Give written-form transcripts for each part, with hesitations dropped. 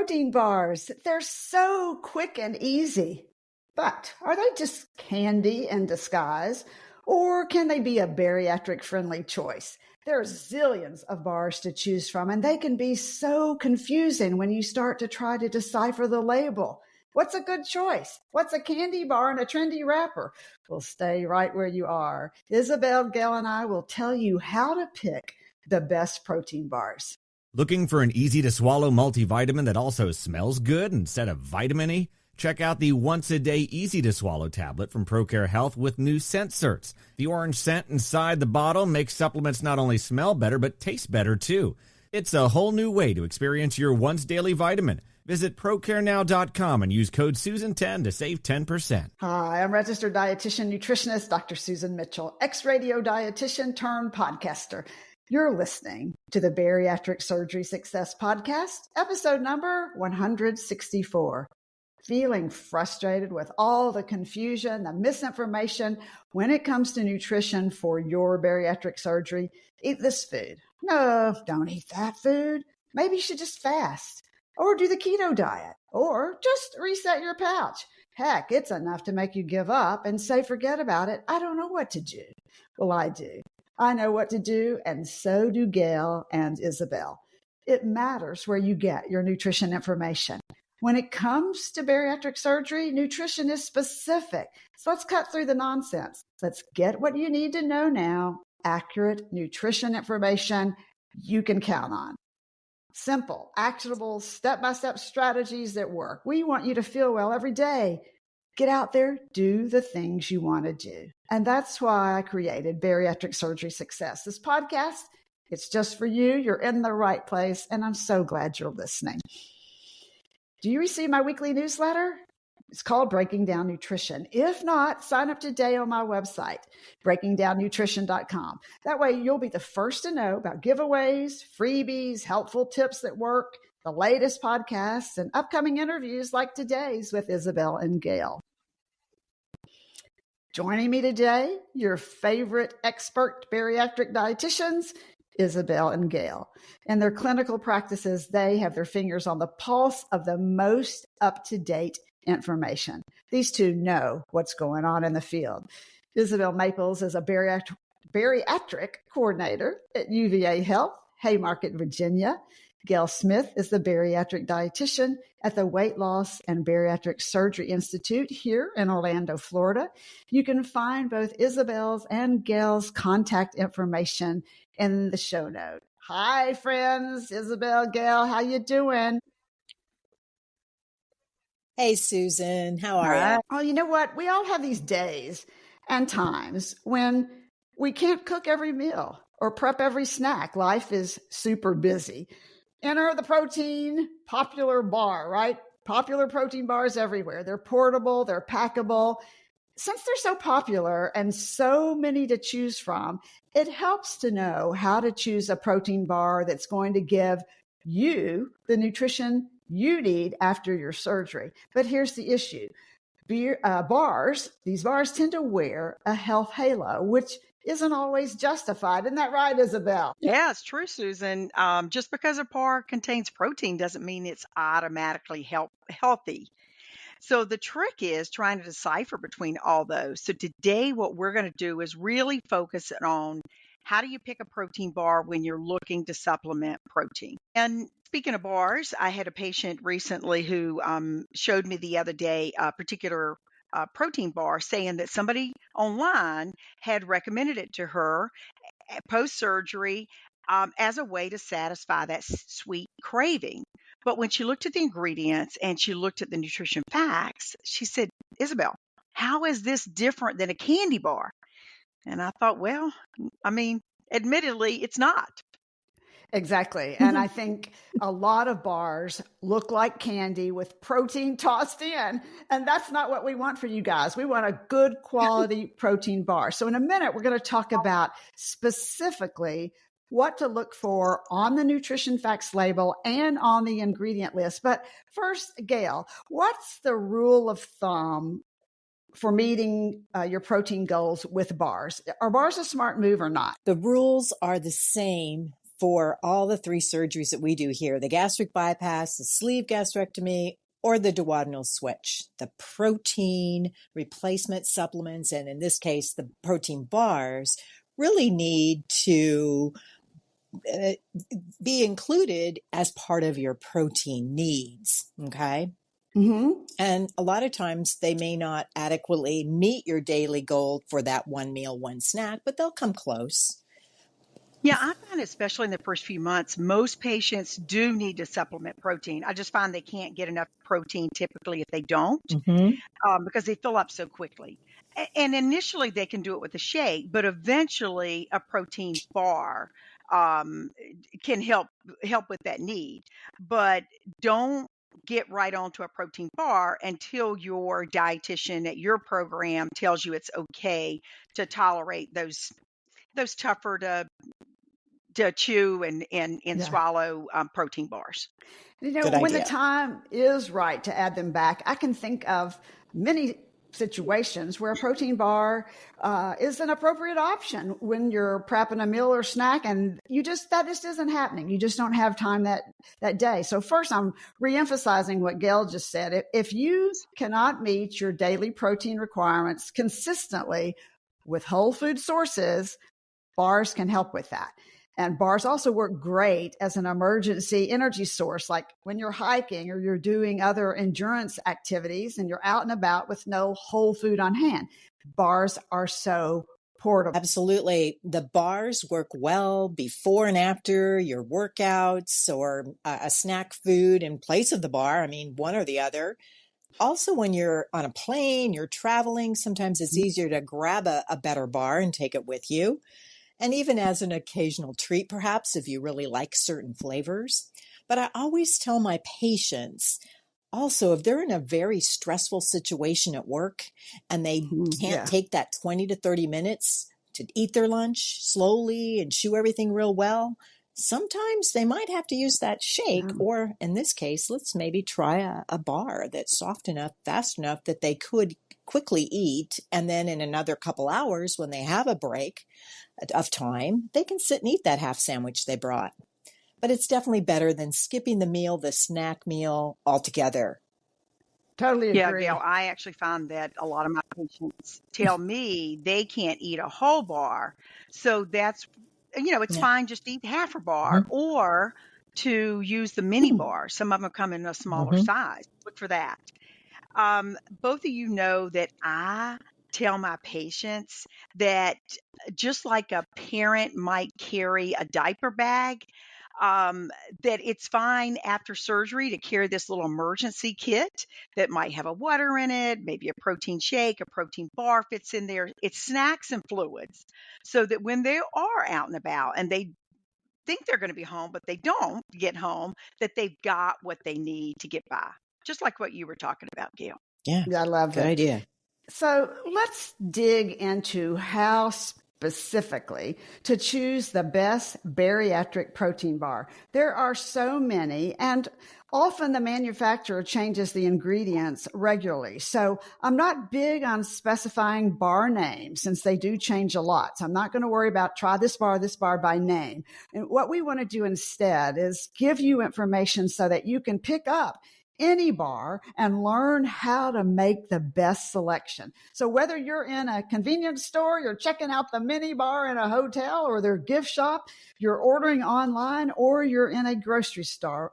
protein bars. They're so quick and easy. But are they just candy in disguise? Or can they be a bariatric-friendly choice? There are zillions of bars to choose from, and they can be so confusing when you start to try to decipher the label. What's a good choice? What's a candy bar in a trendy wrapper? Well, stay right where you are. Isabel, Gail, and I will tell you how to pick the best protein bars. Looking for an easy-to-swallow multivitamin that also smells good instead of vitamin-y? Check out the once-a-day easy-to-swallow tablet from ProCare Health with new scent certs. The orange scent inside the bottle makes supplements not only smell better, but taste better, too. It's a whole new way to experience your once-daily vitamin. Visit ProCareNow.com and use code Susan10 to save 10%. Hi, I'm registered dietitian nutritionist Dr. Susan Mitchell, ex-radio dietitian turned podcaster. You're listening to the Bariatric Surgery Success podcast, episode number 164. Feeling frustrated with all the confusion, the misinformation when it comes to nutrition for your bariatric surgery? Eat this food. No, don't eat that food. Maybe you should just fast or do the keto diet or just reset your pouch. Heck, it's enough to make you give up and say, forget about it. I don't know what to do. Well, I do. I know what to do, and so do Gail and Isabel. It matters where you get your nutrition information. When it comes to bariatric surgery, nutrition is specific. So let's cut through the nonsense. Let's get what you need to know now. Accurate nutrition information you can count on. Simple, actionable, step-by-step strategies that work. We want you to feel well every day. Get out there, do the things you want to do. And that's why I created Bariatric Surgery Success. This podcast, it's just for you. You're in the right place, and I'm so glad you're listening. Do you receive my weekly newsletter? It's called Breaking Down Nutrition. If not, sign up today on my website, breakingdownnutrition.com. That way you'll be the first to know about giveaways, freebies, helpful tips that work, the latest podcasts, and upcoming interviews like today's with Isabel and Gail. Joining me today, your favorite expert bariatric dietitians, Isabel and Gail. In their clinical practices, they have their fingers on the pulse of the most up-to-date information. These two know what's going on in the field. Isabel Maples is a bariatric coordinator at UVA Health, Haymarket, Virginia. Gail Smith is the bariatric dietitian at the Weight Loss and Bariatric Surgery Institute here in Orlando, Florida. You can find both Isabel's and Gail's contact information in the show note. Hi, friends. Isabel, Gail, how you doing? Hey, Susan. How are you? Oh, you know what? We all have these days and times when we can't cook every meal or prep every snack. Life is super busy. Enter the protein popular bar, right? Popular protein bars everywhere. They're portable, they're packable. Since they're so popular and so many to choose from, it helps to know how to choose a protein bar that's going to give you the nutrition you need after your surgery. But here's the issue. These bars tend to wear a health halo, which isn't always justified. Isn't that right, Isabel? Yeah, it's true, Susan. Just because a bar contains protein doesn't mean it's automatically healthy. So the trick is trying to decipher between all those. So today, what we're going to do is really focus on how do you pick a protein bar when you're looking to supplement protein. And speaking of bars, I had a patient recently who showed me the other day a particular protein bar, saying that somebody online had recommended it to her post-surgery as a way to satisfy that sweet craving. But when she looked at the ingredients and she looked at the nutrition facts, she said, Isabel, how is this different than a candy bar? And I thought, well, I mean, admittedly, it's not. Exactly. And I think a lot of bars look like candy with protein tossed in. And that's not what we want for you guys. We want a good quality protein bar. So in a minute, we're going to talk about specifically what to look for on the nutrition facts label and on the ingredient list. But first, Gail, what's the rule of thumb for meeting your protein goals with bars? Are bars a smart move or not? The rules are the same for all the 3 surgeries that we do here, the gastric bypass, the sleeve gastrectomy, or the duodenal switch. The protein replacement supplements, and in this case, the protein bars, really need to be included as part of your protein needs. Okay. Mm-hmm. And a lot of times they may not adequately meet your daily goal for that one meal, one snack, but they'll come close. Yeah, I find especially in the first few months, most patients do need to supplement protein. I just find they can't get enough protein typically if they don't, because they fill up so quickly. And initially they can do it with a shake, but eventually a protein bar can help with that need. But don't get right onto a protein bar until your dietitian at your program tells you it's okay to tolerate those tougher to chew and Yeah. swallow protein bars. You know, Good when the idea. time is right to add them back, I can think of many situations where a protein bar is an appropriate option when you're prepping a meal or snack, and that just isn't happening. You just don't have time that day. So first, I'm reemphasizing what Gail just said. If you cannot meet your daily protein requirements consistently with whole food sources, bars can help with that. And bars also work great as an emergency energy source, like when you're hiking or you're doing other endurance activities and you're out and about with no whole food on hand. Bars are so portable. Absolutely. The bars work well before and after your workouts or a snack food in place of the bar. I mean, one or the other. Also, when you're on a plane, you're traveling, sometimes it's easier to grab a better bar and take it with you. And even as an occasional treat, perhaps, if you really like certain flavors. But I always tell my patients, also, if they're in a very stressful situation at work and they can't take that 20 to 30 minutes to eat their lunch slowly and chew everything real well, sometimes they might have to use that shake, or in this case, let's maybe try a bar that's soft enough, fast enough that they could quickly eat. And then in another couple hours, when they have a break of time, they can sit and eat that half sandwich they brought. But it's definitely better than skipping the snack meal altogether. Totally agree. Yeah, Gail, I actually found that a lot of my patients tell me they can't eat a whole bar. So that's, it's fine just to eat half a bar or to use the mini bar. Some of them come in a smaller size. Look for that. Both of you know that I tell my patients that just like a parent might carry a diaper bag, that it's fine after surgery to carry this little emergency kit that might have a water in it, maybe a protein shake, a protein bar fits in there. It's snacks and fluids so that when they are out and about and they think they're going to be home, but they don't get home, that they've got what they need to get by. Just like what you were talking about, Gail. Yeah, I love good it. idea. So let's dig into how specifically to choose the best bariatric protein bar. There are so many, and often the manufacturer changes the ingredients regularly. So I'm not big on specifying bar names since they do change a lot. So I'm not going to worry about try this bar by name. And what we want to do instead is give you information so that you can pick up any bar and learn how to make the best selection. So whether you're in a convenience store, you're checking out the mini bar in a hotel or their gift shop, you're ordering online, or you're in a grocery store,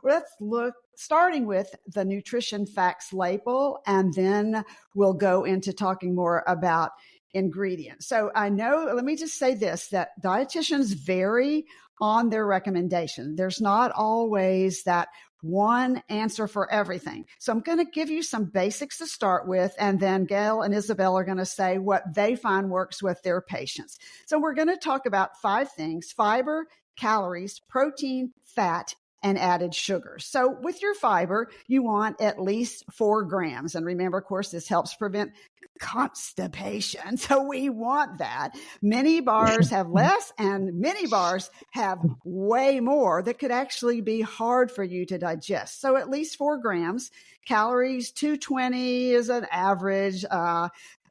let's look, starting with the nutrition facts label, and then we'll go into talking more about ingredients. So let me just say this, that dietitians vary on their recommendation. There's not always that one answer for everything. So I'm going to give you some basics to start with, and then Gail and Isabel are going to say what they find works with their patients. So we're going to talk about 5 things: fiber, calories, protein, fat, and added sugars. So with your fiber, you want at least 4 grams. And remember, of course, this helps prevent constipation. So we want that. Many bars have less and many bars have way more that could actually be hard for you to digest. So at least 4 grams. Calories, 220 is an average.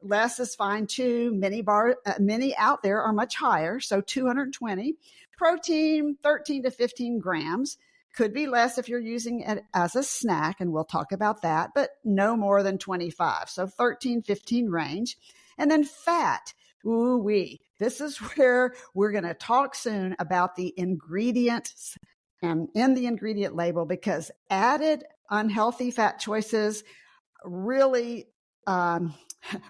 Less is fine too. Many out there are much higher, so 220. Protein, 13 to 15 grams. Could be less if you're using it as a snack, and we'll talk about that, but no more than 25. So 13, 15 range. And then fat. Ooh wee. This is where we're going to talk soon about the ingredients and in the ingredient label, because added unhealthy fat choices really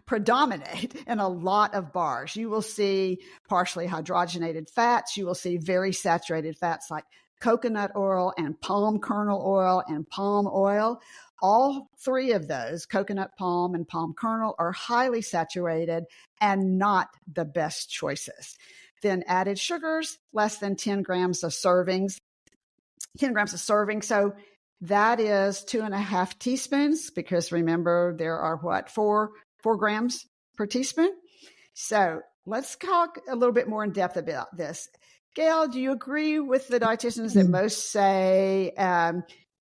predominate in a lot of bars. You will see partially hydrogenated fats. You will see very saturated fats like coconut oil and palm kernel oil and palm oil. All three of those, coconut, palm, and palm kernel, are highly saturated and not the best choices. Then added sugars, less than 10 grams of servings. 10 grams of serving. So that is 2.5 teaspoons, because remember, there are four grams per teaspoon. So let's talk a little bit more in depth about this. Gail, do you agree with the dietitians that most say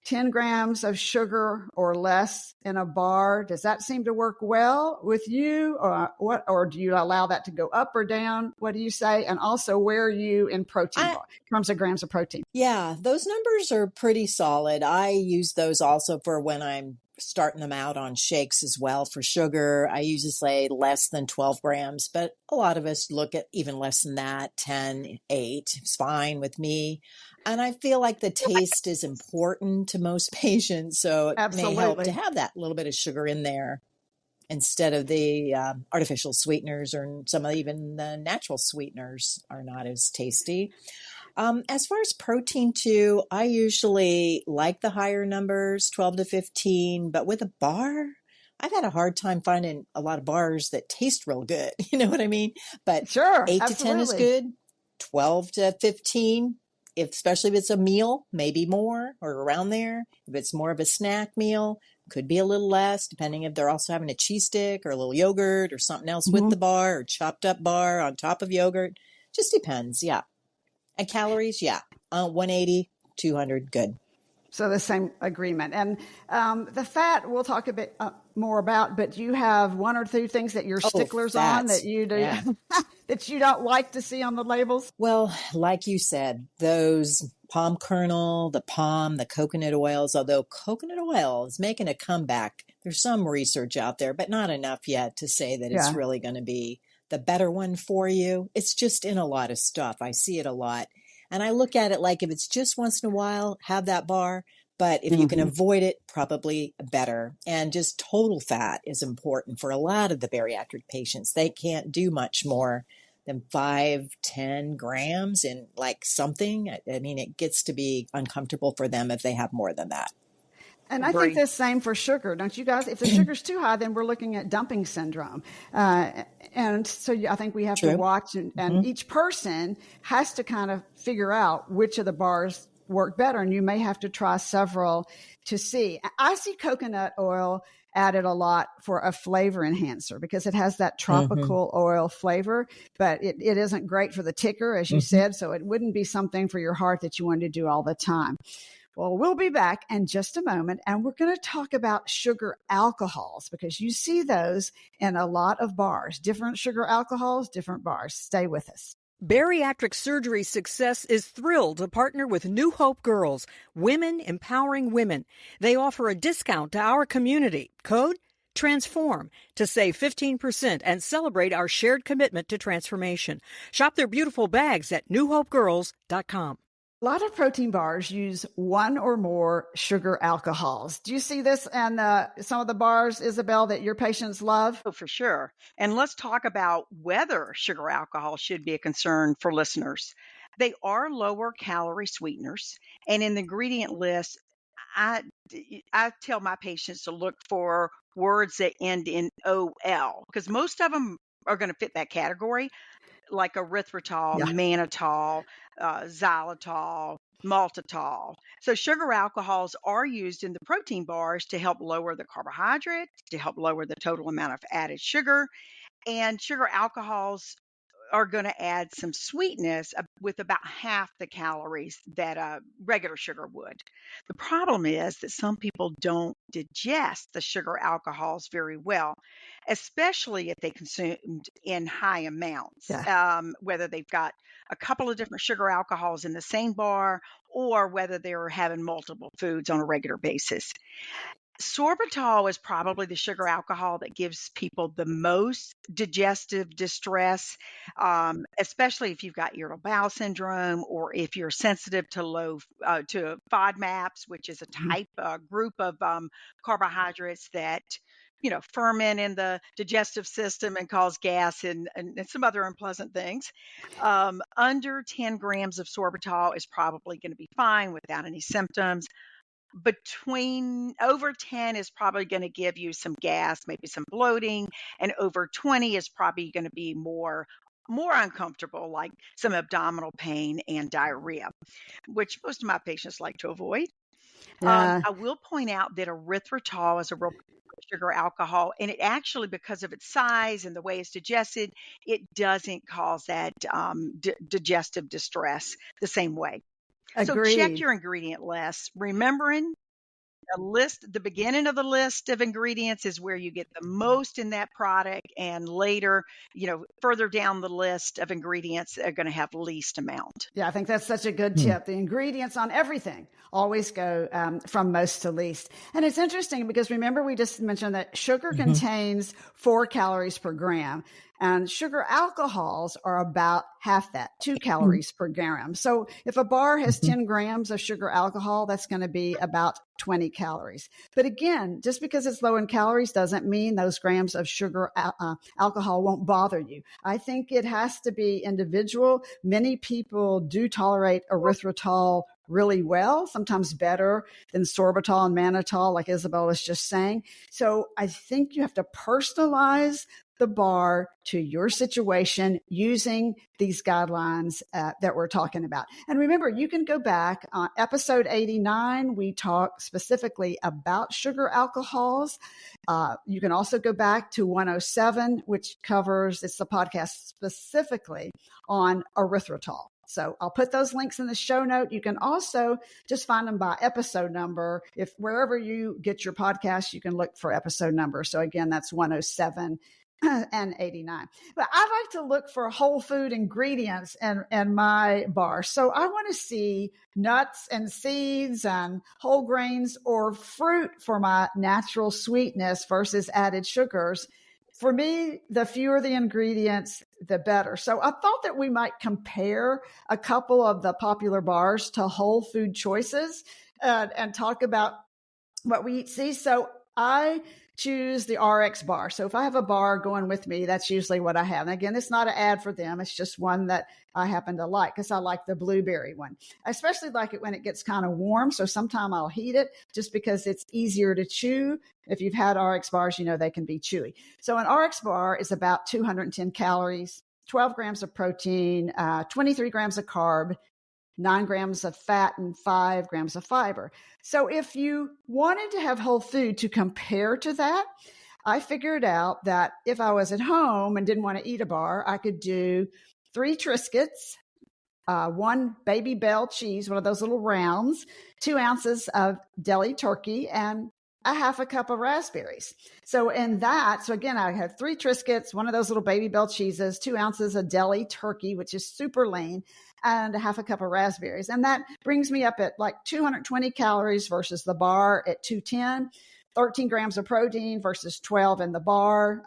10 grams of sugar or less in a bar? Does that seem to work well with you, or what? Or do you allow that to go up or down? What do you say? And also, where are you in protein bar, in terms of grams of protein? Yeah, those numbers are pretty solid. I use those also for when I'm starting them out on shakes as well. For sugar, I usually say less than 12 grams, but a lot of us look at even less than that, 10, 8. It's fine with me. And I feel like the taste is important to most patients, so it may help to have that little bit of sugar in there instead of the artificial sweeteners, or some of even the natural sweeteners are not as tasty. As far as protein too, I usually like the higher numbers, 12 to 15, but with a bar, I've had a hard time finding a lot of bars that taste real good. You know what I mean? But sure, 8 absolutely. to 10 is good, 12 to 15, especially if it's a meal, maybe more or around there. If it's more of a snack meal, could be a little less, depending if they're also having a cheese stick or a little yogurt or something else with the bar, or chopped up bar on top of yogurt. Just depends, yeah. And calories, 180, 200, good. So the same agreement. And the fat, we'll talk a bit more about, but you have one or two things that you're sticklers on that you do, that you don't like to see on the labels? Well, like you said, those palm kernel, the coconut oils, although coconut oil is making a comeback. There's some research out there, but not enough yet to say that it's really going to be the better one for you. It's just in a lot of stuff. I see it a lot. And I look at it like, if it's just once in a while, have that bar. But if you can avoid it, probably better. And just total fat is important for a lot of the bariatric patients. They can't do much more than 5, 10 grams in like something. I mean, it gets to be uncomfortable for them if they have more than that. And I think the same for sugar, don't you guys? If the sugar's too high, then we're looking at dumping syndrome. And so I think we have to watch, and each person has to kind of figure out which of the bars work better. And you may have to try several to see. I see coconut oil added a lot for a flavor enhancer, because it has that tropical oil flavor, but it isn't great for the ticker, as you said. So it wouldn't be something for your heart that you want to do all the time. Well, we'll be back in just a moment, and we're going to talk about sugar alcohols, because you see those in a lot of bars. Different sugar alcohols, different bars. Stay with us. Bariatric Surgery Success is thrilled to partner with New Hope Girls, women empowering women. They offer a discount to our community. Code TRANSFORM to save 15% and celebrate our shared commitment to transformation. Shop their beautiful bags at newhopegirls.com. A lot of protein bars use one or more sugar alcohols. Do you see this in some of the bars, Isabel, that your patients love? Oh, for sure. And let's talk about whether sugar alcohol should be a concern for listeners. They are lower calorie sweeteners. And in the ingredient list, I tell my patients to look for words that end in OL, because most of them are going to fit that category, like erythritol, mannitol, xylitol, maltitol. So sugar alcohols are used in the protein bars to help lower the carbohydrate, to help lower the total amount of added sugar. And sugar alcohols are going to add some sweetness with about half the calories that regular sugar would. The problem is that some people don't digest the sugar alcohols very well, especially if they consumed in high amounts, Yeah. whether they've got a couple of different sugar alcohols in the same bar or whether they're having multiple foods on a regular basis. Sorbitol is probably the sugar alcohol that gives people the most digestive distress, especially if you've got irritable bowel syndrome or if you're sensitive to FODMAPs, which is a group of carbohydrates that ferment in the digestive system and cause gas and some other unpleasant things. Under 10 grams of sorbitol is probably going to be fine without any symptoms. Between over 10 is probably going to give you some gas, maybe some bloating, and over 20 is probably going to be more uncomfortable, like some abdominal pain and diarrhea, which most of my patients like to avoid. Yeah. I will point out that erythritol is a real sugar alcohol, and it actually, because of its size and the way it's digested, it doesn't cause that digestive distress the same way. So check Agreed. your ingredient list. Remembering the beginning of the list of ingredients is where you get the most in that product, and later, further down the list of ingredients are going to have least amount. Yeah, I think that's such a good tip. The ingredients on everything always go from most to least. And it's interesting because remember, we just mentioned that sugar contains 4 calories per gram, and sugar alcohols are about half that, 2 calories per gram. So if a bar has 10 grams of sugar alcohol, that's going to be about 20 calories. But again, just because it's low in calories doesn't mean those grams of sugar alcohol won't bother you. I think it has to be individual. Many people do tolerate erythritol really well, sometimes better than sorbitol and mannitol, like Isabel was just saying. So I think you have to personalize the bar to your situation using these guidelines that we're talking about. And remember, you can go back on episode 89. We talk specifically about sugar alcohols. You can also go back to 107, which it's the podcast specifically on erythritol. So I'll put those links in the show note. You can also just find them by episode number. If wherever you get your podcast, you can look for episode number. So again, that's 107 and 89. But I like to look for whole food ingredients in my bar. So I want to see nuts and seeds and whole grains or fruit for my natural sweetness versus added sugars. For me, the fewer the ingredients, the better. So I thought that we might compare a couple of the popular bars to whole food choices and talk about what we see. So I choose the RX bar. So if I have a bar going with me, that's usually what I have. And again, it's not an ad for them. It's just one that I happen to like because I like the blueberry one. I especially like it when it gets kind of warm. So sometime I'll heat it just because it's easier to chew. If you've had RX bars, you know they can be chewy. So an RX bar is about 210 calories, 12 grams of protein, 23 grams of carb, 9 grams of fat, and 5 grams of fiber. So if you wanted to have whole food to compare to that, I figured out that if I was at home and didn't want to eat a bar, I could do 3 Triscuits, 1 Baby Bell cheese, one of those little rounds, 2 ounces of deli turkey, and a half a cup of raspberries. So again, I have 3 Triscuits, one of those little Baby Bell cheeses, 2 ounces of deli turkey, which is super lean, and a half a cup of raspberries. And that brings me up at like 220 calories versus the bar at 210, 13 grams of protein versus 12 in the bar,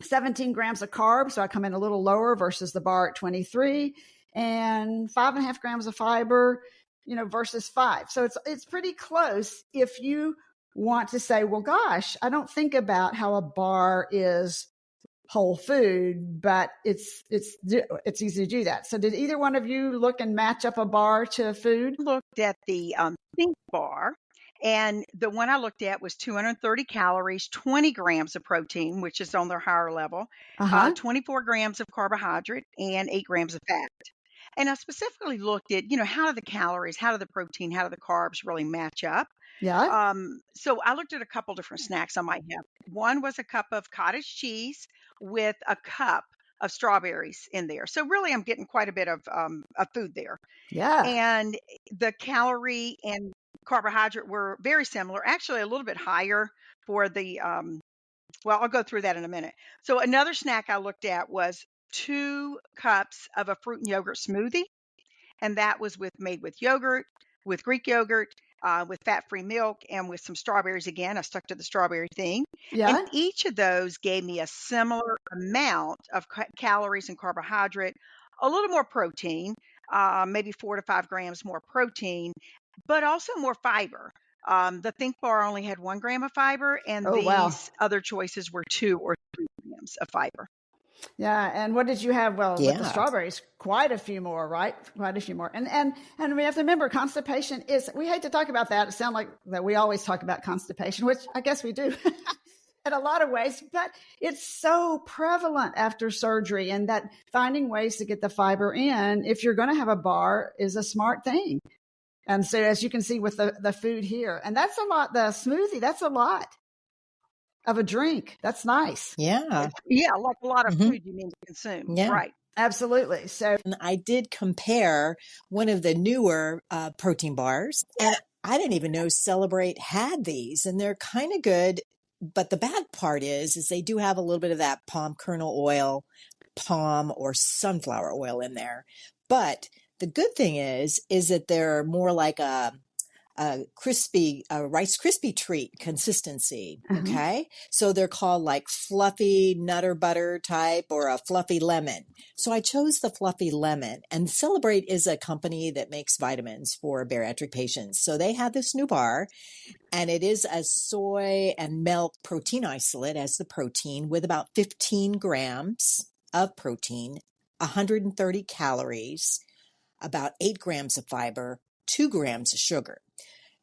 17 grams of carbs. So I come in a little lower versus the bar at 23, and 5.5 grams of fiber, versus 5. So it's pretty close. If you want to say, well, gosh, I don't think about how a bar is whole food, but it's easy to do that. So did either one of you look and match up a bar to food? Looked at the Think bar, and the one I looked at was 230 calories, 20 grams of protein, which is on their higher level, 24 grams of carbohydrate, and 8 grams of fat. And I specifically looked at, how do the calories, how do the protein, how do the carbs really match up? Yeah. So I looked at a couple different snacks I might have. One was a cup of cottage cheese with a cup of strawberries in there. So really, I'm getting quite a bit of food there. Yeah. And the calorie and carbohydrate were very similar, actually a little bit higher for the well, I'll go through that in a minute. So another snack I looked at was 2 cups of a fruit and yogurt smoothie, and that was made with yogurt, with Greek yogurt, with fat-free milk, and with some strawberries again. I stuck to the strawberry thing. And Yeah. each of those gave me a similar amount of calories and carbohydrate, a little more protein, maybe 4 to 5 grams more protein, but also more fiber. The Think Bar only had 1 gram of fiber, and Oh, wow. these other choices were 2 or 3 grams of fiber. Yeah. And what did you have? Well, with the Yeah. strawberries, quite a few more, right? Quite a few more. And we have to remember constipation is, we hate to talk about that. It sounds like that we always talk about constipation, which I guess we do in a lot of ways, but it's so prevalent after surgery, and that finding ways to get the fiber in, if you're going to have a bar, is a smart thing. And so as you can see with the food here, and that's a lot, the smoothie, that's a lot of a drink. That's nice. Yeah. Yeah, like a lot of Mhm. food you mean to consume. Yeah. Right. Absolutely. So And I did compare one of the newer protein bars, and I didn't even know Celebrate had these, and they're kind of good. But the bad part is they do have a little bit of that palm kernel oil, palm or sunflower oil in there. But the good thing is that they're more like a crispy, Rice Krispie treat consistency. Okay. So they're called like fluffy nutter butter type or a fluffy lemon. So I chose the fluffy lemon, and Celebrate is a company that makes vitamins for bariatric patients. So they have this new bar, and it is a soy and milk protein isolate as the protein, with about 15 grams of protein, 130 calories, about 8 grams of fiber, 2 grams of sugar.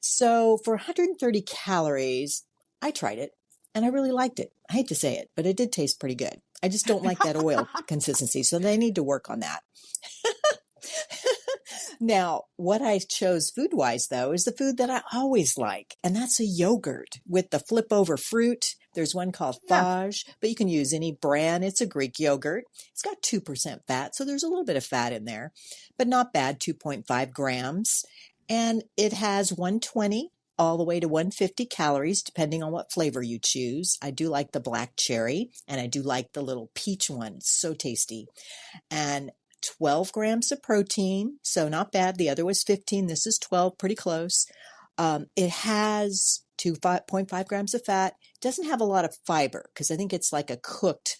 So for 130 calories, I tried it and I really liked it. I hate to say it, but it did taste pretty good. I just don't like that oil consistency, so they need to work on that. Now, what I chose food-wise, though, is the food that I always like, and that's a yogurt with the flip-over fruit. There's one called Fage, but you can use any brand. It's a Greek yogurt. It's got 2% fat, so there's a little bit of fat in there, but not bad, 2.5 grams. And it has 120 all the way to 150 calories, depending on what flavor you choose. I do like the black cherry, and I do like the little peach one. It's so tasty. And 12 grams of protein, so not bad. The other was 15. This is 12, pretty close. It has 2.5 grams of fat. It doesn't have a lot of fiber because I think it's like a cooked,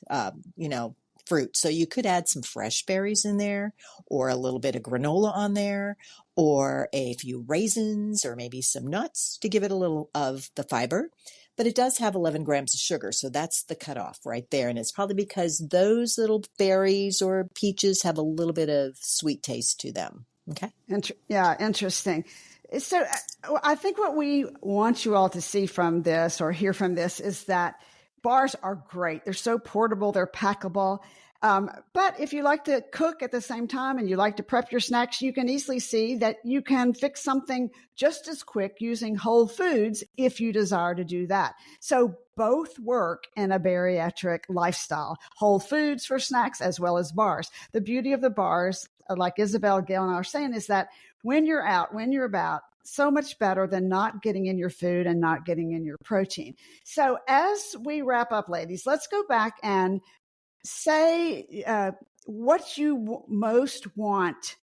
fruit. So you could add some fresh berries in there, or a little bit of granola on there, or a few raisins, or maybe some nuts to give it a little of the fiber. But it does have 11 grams of sugar, so that's the cutoff right there. And it's probably because those little berries or peaches have a little bit of sweet taste to them. Okay. Yeah, interesting. So I think what we want you all to see from this or hear from this is that bars are great. They're so portable, they're packable. But if you like to cook at the same time and you like to prep your snacks, you can easily see that you can fix something just as quick using whole foods if you desire to do that. So both work in a bariatric lifestyle, whole foods for snacks as well as bars. The beauty of the bars, like Isabel, Gail, and I are saying, is that when you're out, when you're about, so much better than not getting in your food and not getting in your protein. So as we wrap up, ladies, let's go back and say what you most want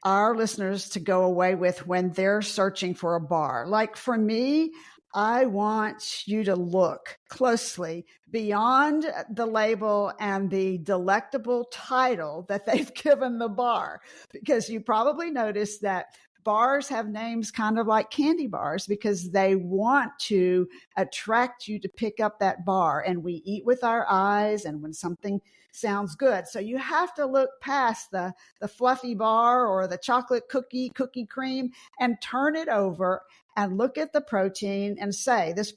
our listeners to go away with when they're searching for a bar. Like for me, I want you to look closely beyond the label and the delectable title that they've given the bar, because you probably noticed that bars have names kind of like candy bars because they want to attract you to pick up that bar. And we eat with our eyes and when something sounds good. So you have to look past the fluffy bar or the chocolate cookie cream and turn it over and look at the protein and say, this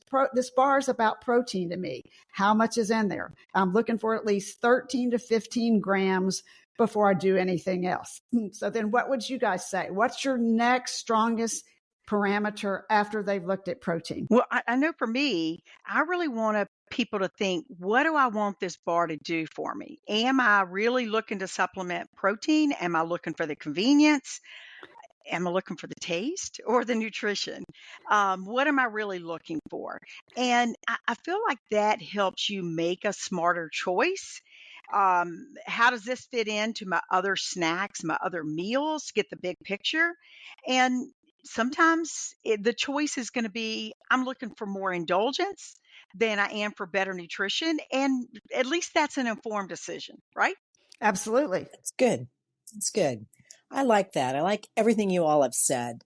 bar is about protein to me. How much is in there? I'm looking for at least 13 to 15 grams before I do anything else. So then what would you guys say? What's your next strongest parameter after they've looked at protein? Well, I know for me, I really want to people to think, what do I want this bar to do for me? Am I really looking to supplement protein? Am I looking for the convenience? Am I looking for the taste or the nutrition? What am I really looking for? And I feel like that helps you make a smarter choice. How does this fit into my other snacks, my other meals? Get the big picture. And sometimes the choice is going to be I'm looking for more indulgence than I am for better nutrition. And at least that's an informed decision, right? Absolutely. It's good. It's good. I like that. I like everything you all have said.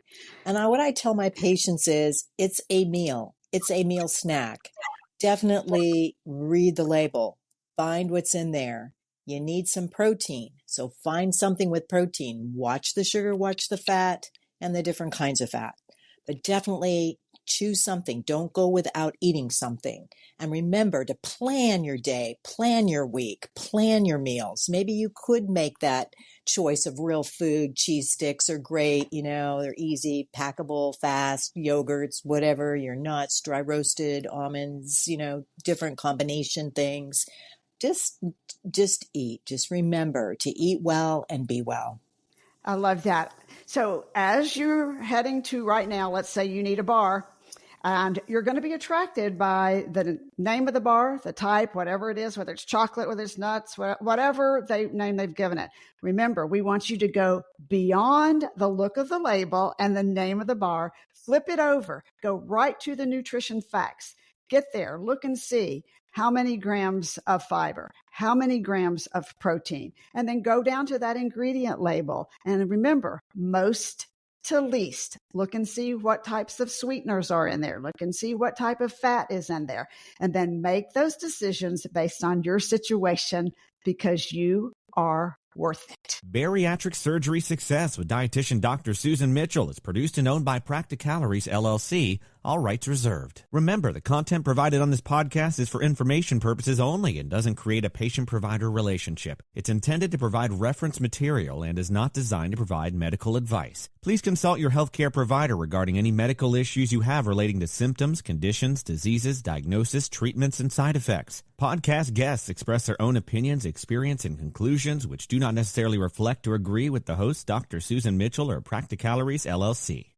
And what I tell my patients is it's a meal. It's a meal snack. Definitely read the label. Find what's in there. You need some protein. So find something with protein. Watch the sugar, watch the fat, and the different kinds of fat. But definitely choose something. Don't go without eating something. And remember to plan your day, plan your week, plan your meals. Maybe you could make that choice of real food. Cheese sticks are great. They're easy, packable, fast, yogurts, whatever, your nuts, dry roasted almonds, different combination things. Just eat. Just remember to eat well and be well. I love that. So as you're heading to right now, let's say you need a bar, and you're going to be attracted by the name of the bar, the type, whatever it is, whether it's chocolate, whether it's nuts, whatever name they've given it. Remember, we want you to go beyond the look of the label and the name of the bar, flip it over, go right to the nutrition facts. Get there, look and see how many grams of fiber, how many grams of protein, and then go down to that ingredient label. And remember, most to least. Look and see what types of sweeteners are in there. Look and see what type of fat is in there. And then make those decisions based on your situation because you are worth it. Bariatric Surgery Success with dietitian Dr. Susan Mitchell is produced and owned by Practicalories, LLC. All rights reserved. Remember, the content provided on this podcast is for information purposes only and doesn't create a patient-provider relationship. It's intended to provide reference material and is not designed to provide medical advice. Please consult your healthcare provider regarding any medical issues you have relating to symptoms, conditions, diseases, diagnosis, treatments, and side effects. Podcast guests express their own opinions, experience, and conclusions which do not necessarily reflect or agree with the host, Dr. Susan Mitchell or Practicalories, LLC.